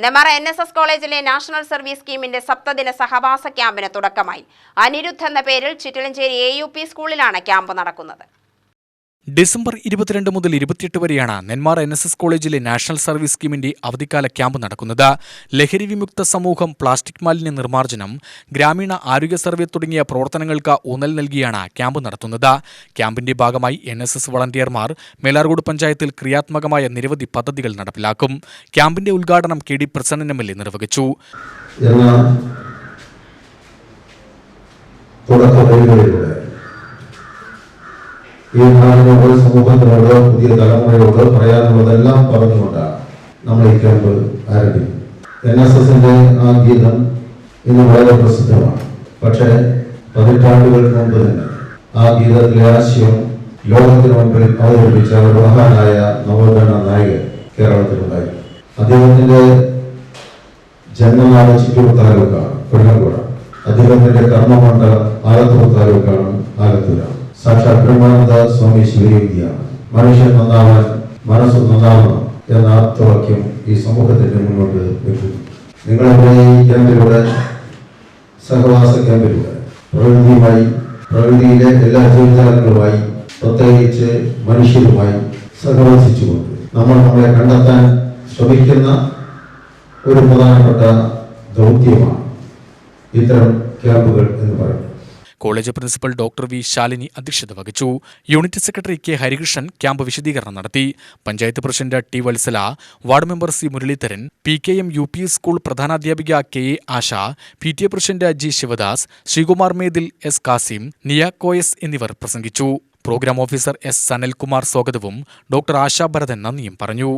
Nenmara NSS കോളേജിലെ national service സ്കീമിന്റെ സപ്തദിന സഹവാസ ക്യാമ്പിന് തുടക്കമായി. അനിരുദ്ധ് എന്ന പേരിൽ ചിറ്റലഞ്ചേരി AUP സ്കൂളിലാണ് ക്യാമ്പ് നടക്കുന്നത്. ഡിസംബർ 22 മുതൽ 28 വരെയാണ് നെന്മാറ NSS കോളേജിലെ നാഷണൽ സർവീസ് സ്കീമിന്റെ അവധിക്കാല ക്യാമ്പ് നടക്കുന്നത്. ലഹരി വിമുക്ത സമൂഹം, പ്ലാസ്റ്റിക് മാലിന്യ നിർമ്മാർജ്ജനം, ഗ്രാമീണ ആരോഗ്യ സർവേ തുടങ്ങിയ പ്രവർത്തനങ്ങൾക്ക് ഊന്നൽ നൽകിയാണ് ക്യാമ്പ് നടത്തുന്നത്. ക്യാമ്പിന്റെ ഭാഗമായി NSS വളണ്ടിയർമാർ മേലാർകോട് പഞ്ചായത്തിൽ ക്രിയാത്മകമായ നിരവധി പദ്ധതികൾ നടപ്പിലാക്കും. ക്യാമ്പിന്റെ ഉദ്ഘാടനം KD പ്രസന്നൻ MLA നിർവഹിച്ചു. ഈ നാടിനോട്, സമൂഹത്തിനോട്, പുതിയ തലമുറയോട് പറയാനുള്ളതെല്ലാം പറഞ്ഞുകൊണ്ടാണ് നമ്മൾ ഈ ക്യാമ്പ് ആരംഭിക്കുന്നത്. NSSന്റെ ആ ഗീതം ഇന്ന് വളരെ പ്രസിദ്ധമാണ്. പക്ഷേ പതിറ്റാണ്ടുകൾക്ക് മുമ്പ് തന്നെ ആ ഗീതത്തിലെ ആശയം ലോകത്തിന് മുമ്പിൽ അവതരിപ്പിച്ച ഒരു മഹാനായ നവോത്ഥാന നായകൻ കേരളത്തിലുണ്ടായി. അദ്ദേഹത്തിന്റെ ജന്മനാട് ചിറ്റൂർ താലൂക്കാണ് കൊല്ലംകോട്. അദ്ദേഹത്തിന്റെ കർമ്മമണ്ഡലം ആലത്തൂർ താലൂക്കാണ് ആലത്തൂർ. സാക്ഷാത് ബ്രഹ്മാനന്ദ സ്വാമി ശിവയോഗിയാണ്. മനുഷ്യൻ നന്നാവാൻ മനസ്സ് നന്നാവണം എന്ന ആപ്തവാക്യം ഈ സമൂഹത്തിന്റെ മുന്നോട്ട് വെക്കുന്നു. നിങ്ങളുടെ ഈ ക്യാമ്പിലൂടെ, സഹവാസ ക്യാമ്പിലൂടെ പ്രകൃതിയിലെ എല്ലാ ജീവജാലങ്ങളുമായി, പ്രത്യേകിച്ച് മനുഷ്യരുമായി സഹവസിച്ചുകൊണ്ട് നമ്മളെ കണ്ടെത്താൻ ശ്രമിക്കുന്ന ഒരു പ്രധാനപ്പെട്ട ദൗത്യമാണ് ഇത്തരം ക്യാമ്പുകൾ എന്ന് പറയുന്നത്. College principal doctor V Shalini അധ്യക്ഷത വഹിച്ചു. Unit secretary K Harikrishnan camp വിശദീകരണം നടത്തി. Panchayat president T Vatsala, ward member C Muraleedharan, PKM UP school പ്രധാനാധ്യാപിക KA Asha, PTA president G Sivadas, Sreekumar Methil, S Kasim, നിയാക്കോയസ് എന്നിവർ പ്രസംഗിച്ചു. പ്രോഗ്രാം ഓഫീസർ S സനൽകുമാർ സ്വാഗതവും ഡോക്ടർ ആശ ഭരതൻ നന്ദിയും പറഞ്ഞു.